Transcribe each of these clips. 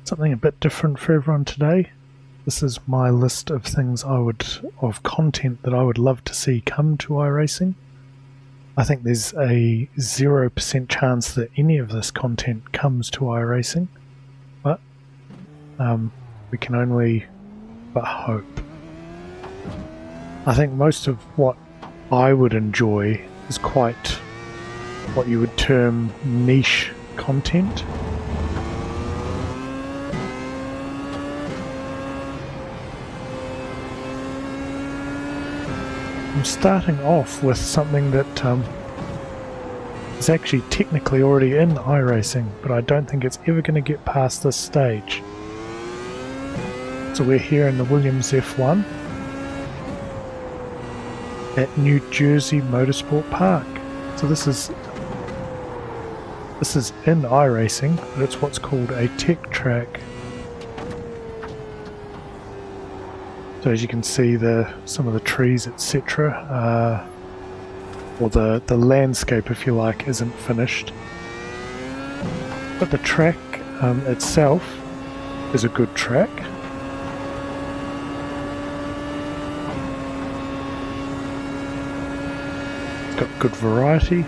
something a bit different for everyone today. This is my list of things of content that I would love to see come to iRacing. I think there's a 0% chance that any of this content comes to iRacing, but we can only but hope. I think most of what I would enjoy is quite what you would term niche content. I'm starting off with something that is actually technically already in iRacing, but I don't think it's ever going to get past this stage. So we're here in the Williams F1 at New Jersey Motorsport Park. So this is in iRacing, but it's what's called a tech track. So as you can see, some of the trees, etc., or the landscape, if you like, isn't finished. But the track itself is a good track. It's got good variety.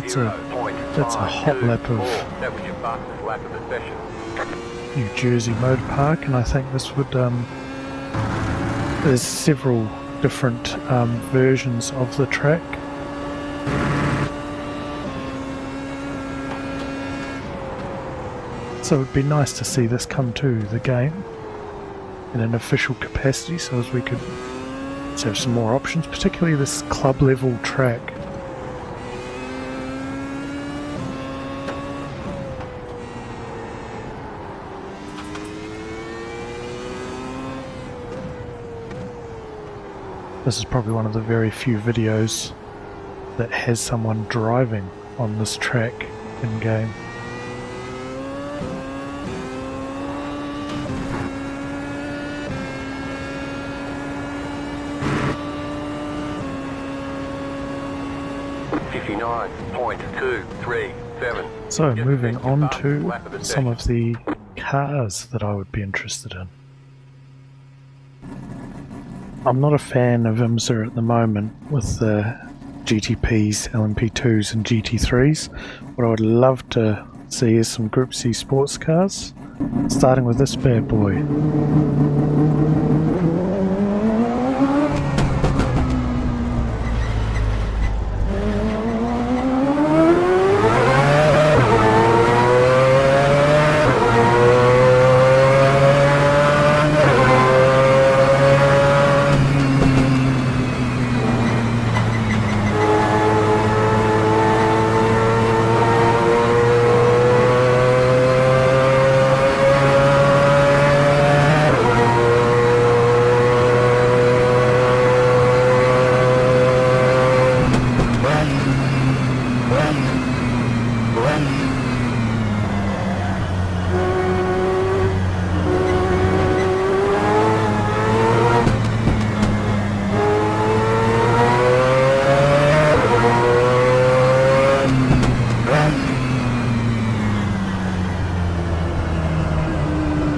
So that's a hot lap of New Jersey Motor Park, and I think this would there's several different versions of the track. So it would be nice to see this come to the game in an official capacity, so as we could have some more options, particularly this club level track. This is probably one of the very few videos that has someone driving on this track in game. So moving on to some of the cars that I would be interested in. I'm not a fan of IMSA at the moment with the GTPs, LMP2s and GT3s. What I would love to see is some Group C sports cars, starting with this bad boy.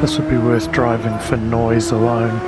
This would be worth driving for noise alone.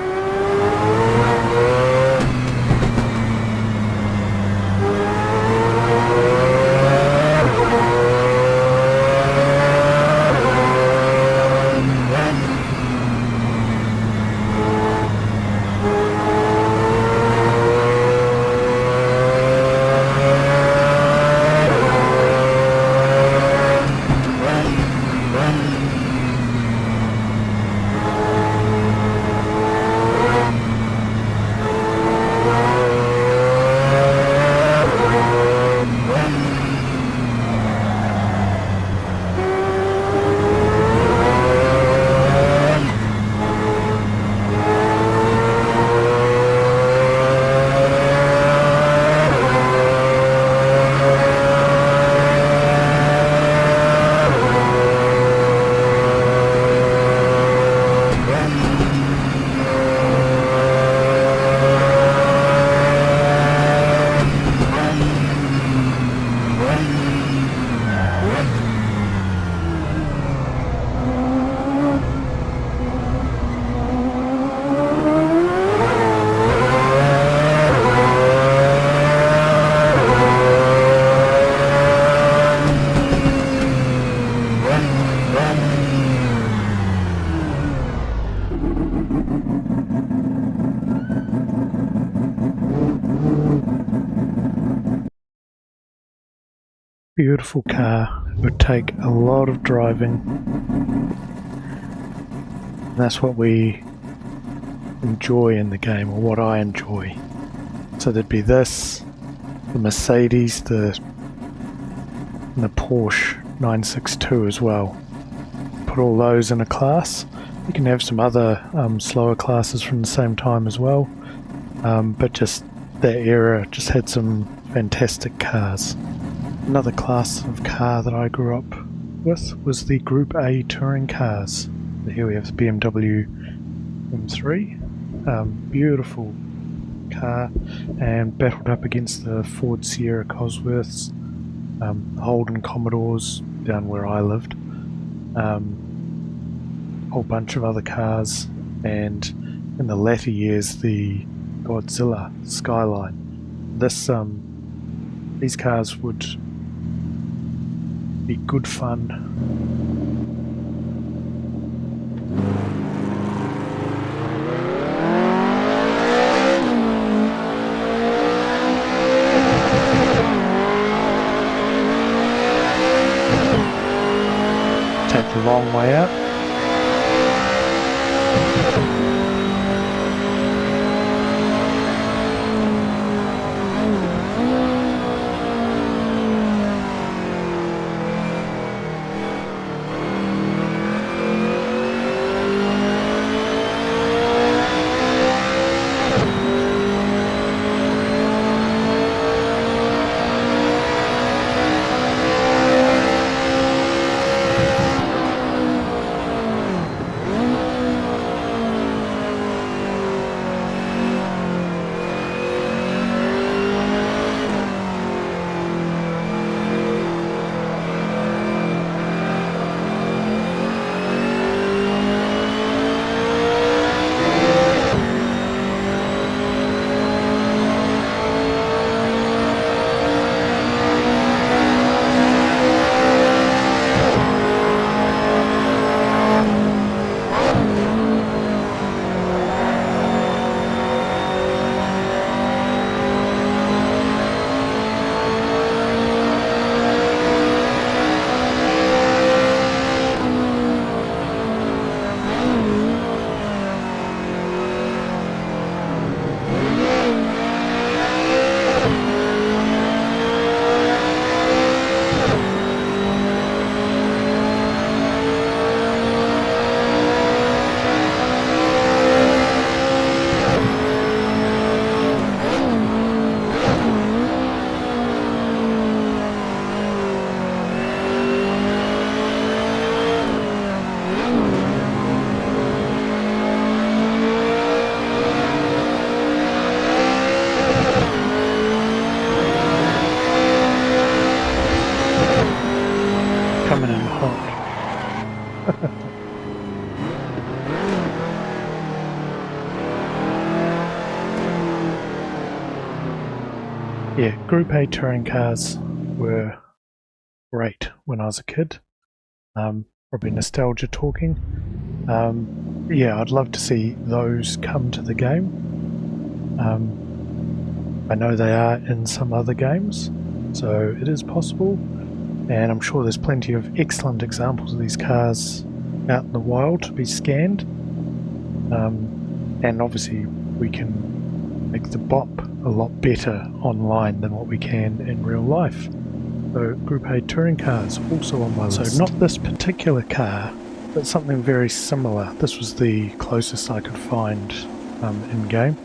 Beautiful car. It would take a lot of driving. And that's what we enjoy in the game, or what I enjoy. So there'd be this, the Mercedes, and the Porsche 962 as well. Put all those in a class. You can have some other slower classes from the same time as well, but just that era just had some fantastic cars. Another class of car that I grew up with was the Group A touring cars. Here we have the BMW M3, beautiful car, and battled up against the Ford Sierra Cosworths, Holden Commodores down where I lived, a whole bunch of other cars, and in the latter years the Godzilla Skyline. These cars would be good fun. Take the long way out. Coming in hot. Yeah, Group A touring cars were great when I was a kid. Probably nostalgia talking. Yeah, I'd love to see those come to the game. I know they are in some other games, so it is possible. And I'm sure there's plenty of excellent examples of these cars out in the wild to be scanned. And obviously we can make the bop a lot better online than what we can in real life. So Group A touring cars also on my list. So not this particular car, but something very similar. This was the closest I could find in game.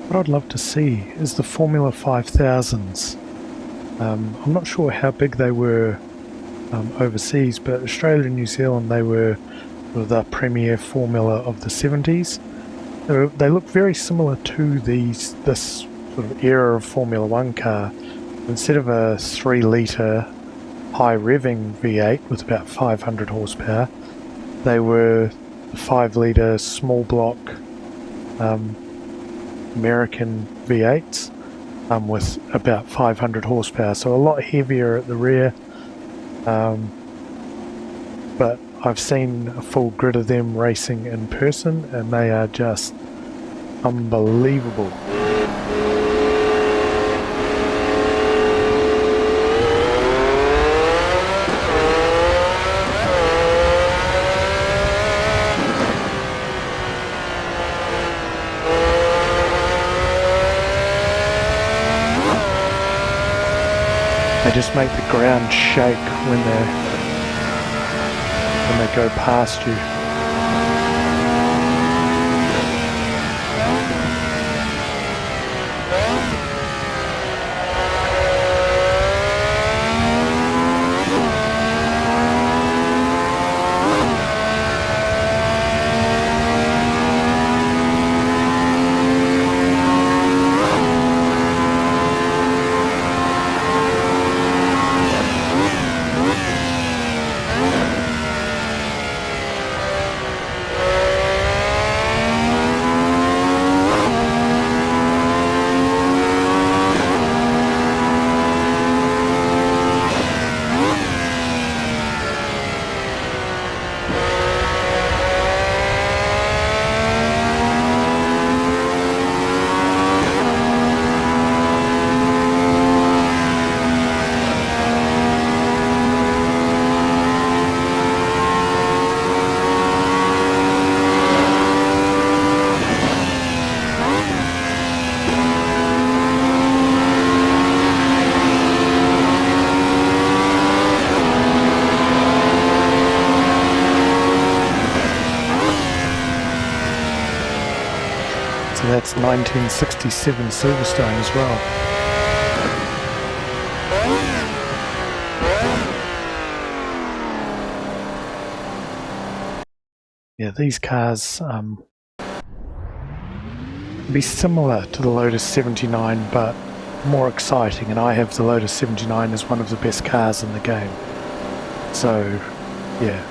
What I'd love to see is the Formula 5000s. I'm not sure how big they were overseas, but Australia and New Zealand, they were the premier formula of the 70s. They look very similar to this sort of era of Formula 1 car. Instead of a 3-litre high revving V8 with about 500 horsepower, they were 5-litre small block American V8s with about 500 horsepower, so a lot heavier at the rear. But I've seen a full grid of them racing in person, and they are just unbelievable. just make the ground shake when they go past you. So that's 1967 Silverstone as well. Yeah, these cars be similar to the Lotus 79 but more exciting, and I have the Lotus 79 as one of the best cars in the game. So yeah,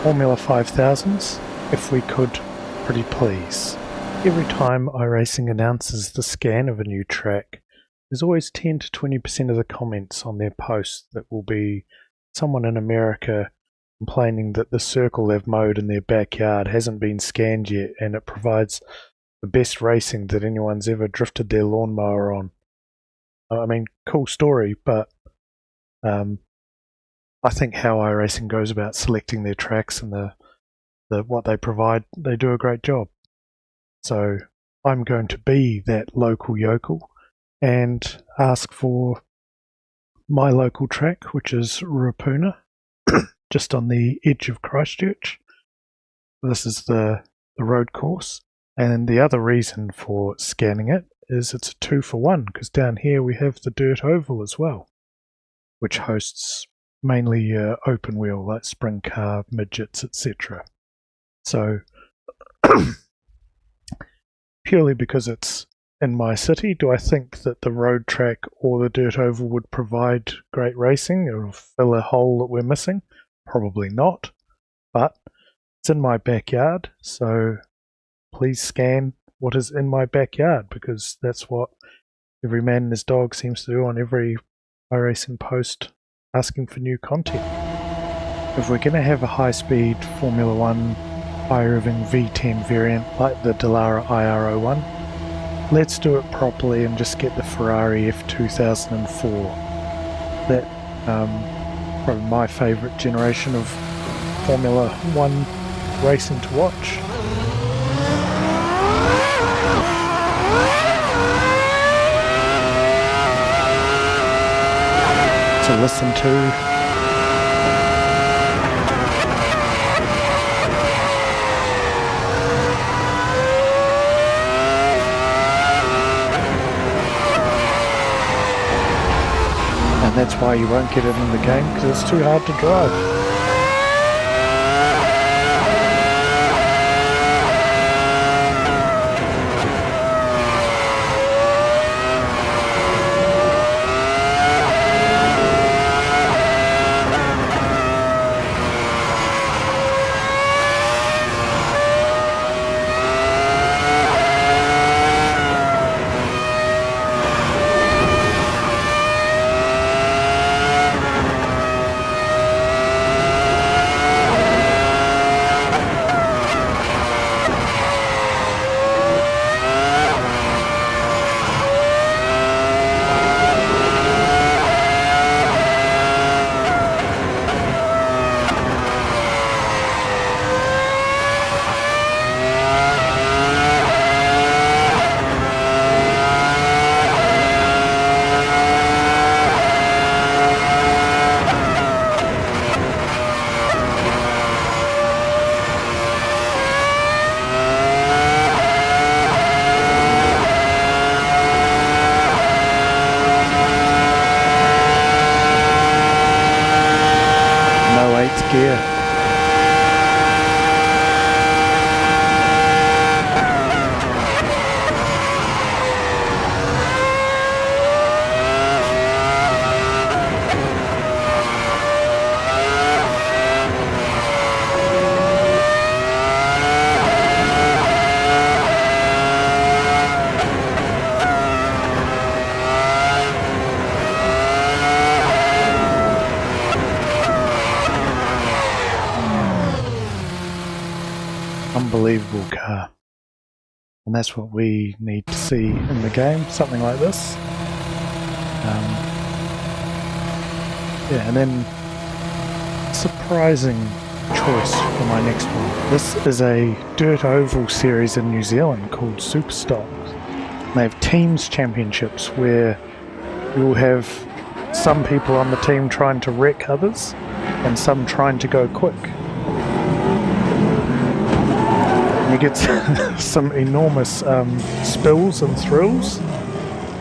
Formula 5000s, if we could, pretty please. Every time iRacing announces the scan of a new track, there's always 10 to 20% of the comments on their posts that will be someone in America complaining that the circle they've mowed in their backyard hasn't been scanned yet and it provides the best racing that anyone's ever drifted their lawnmower on. I mean, cool story, but I think how iRacing goes about selecting their tracks and the what they provide, they do a great job. So I'm going to be that local yokel and ask for my local track, which is Rapuna, just on the edge of Christchurch. This is the road course, and the other reason for scanning it is it's a 2-for-1, because down here we have the dirt oval as well, which hosts mainly open wheel like spring car, midgets, etc. So purely because it's in my city, do I think that the road track or the dirt oval would provide great racing or fill a hole that we're missing? Probably not, but it's in my backyard, so please scan what is in my backyard, because that's what every man and his dog seems to do on every iRacing post asking for new content. If we're going to have a high-speed Formula 1 iRacing V10 variant like the Dallara IR01, let's do it properly and just get the Ferrari F2004. That probably my favourite generation of Formula 1 racing to watch. To listen to. And that's why you won't get it in the game, because it's too hard to drive. unbelievable car. And that's what we need to see in the game, something like this. Yeah, and then surprising choice for my next one. This is a dirt oval series in New Zealand called Superstock. They have teams championships where you'll have some people on the team trying to wreck others and some trying to go quick. And you get some enormous spills and thrills.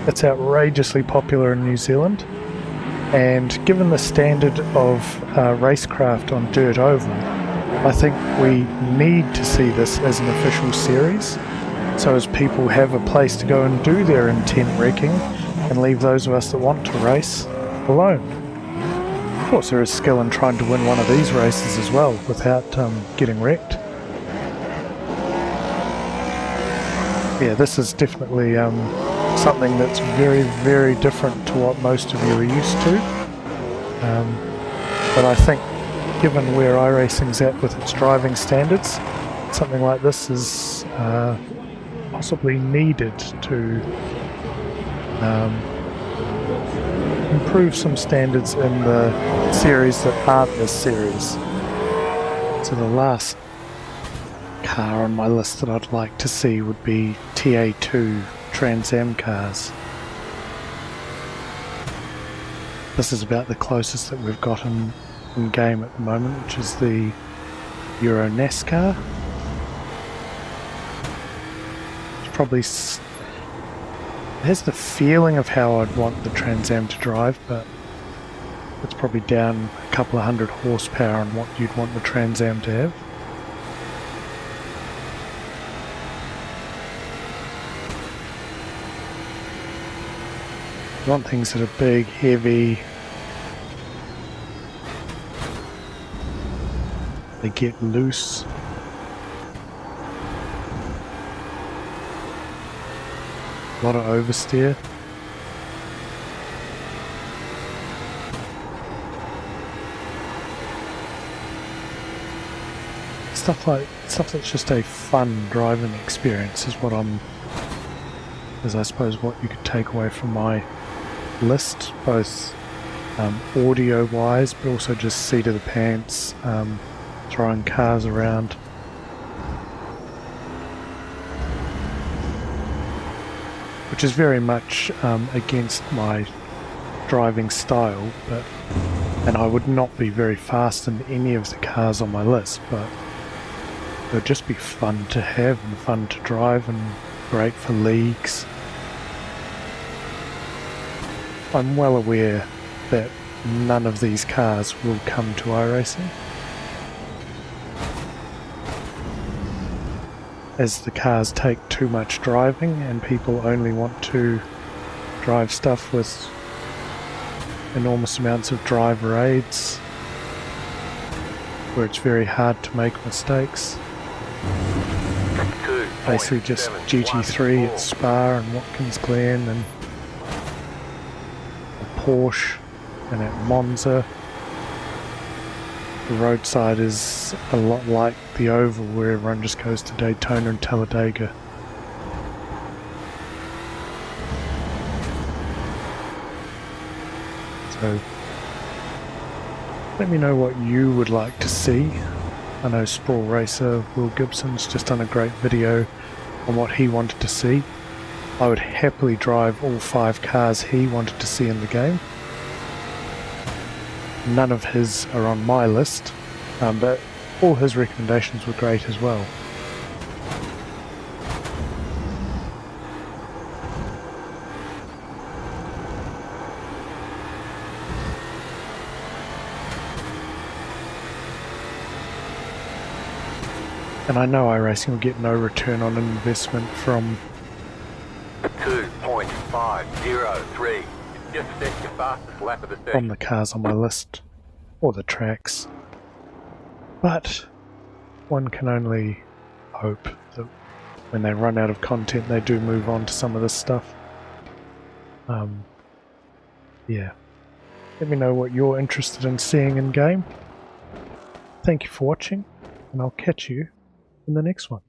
It's outrageously popular in New Zealand. And given the standard of racecraft on dirt oval, I think we need to see this as an official series, so as people have a place to go and do their intent wrecking and leave those of us that want to race alone. Of course there is skill in trying to win one of these races as well without getting wrecked. Yeah, this is definitely something that's very, very different to what most of you are used to. But I think given where iRacing's at with its driving standards, something like this is possibly needed to improve some standards in the series that aren't this series. So the last car on my list that I'd like to see would be TA2 Trans Am cars. This is about the closest that we've got in game at the moment, which is the Euro NASCAR. It's probably it has the feeling of how I'd want the Trans Am to drive, but it's probably down a couple of hundred horsepower on what you'd want the Trans Am to have. You want things that are big, heavy, they get loose. A lot of oversteer. Stuff that's just a fun driving experience is I suppose what you could take away from my list, both audio wise but also just seat of the pants, throwing cars around. Which is very much against my driving style, and I would not be very fast in any of the cars on my list, but it would just be fun to have and fun to drive and great for leagues. I'm well aware that none of these cars will come to iRacing, as the cars take too much driving and people only want to drive stuff with enormous amounts of driver aids where it's very hard to make mistakes. Basically just GT3 at Spa and Watkins Glen and Porsche and at Monza. The roadside is a lot like the oval where everyone just goes to Daytona and Talladega. So let me know what you would like to see. I know Sprawl Racer Will Gibson's just done a great video on what he wanted to see. I would happily drive all 5 cars he wanted to see in the game. None of his are on my list, but all his recommendations were great as well. And I know iRacing will get no return on investment from 2.503. Just set your fastest lap of the session. From the cars on my list, or the tracks. But one can only hope that when they run out of content they do move on to some of this stuff. Yeah. Let me know what you're interested in seeing in game. Thank you for watching, and I'll catch you in the next one.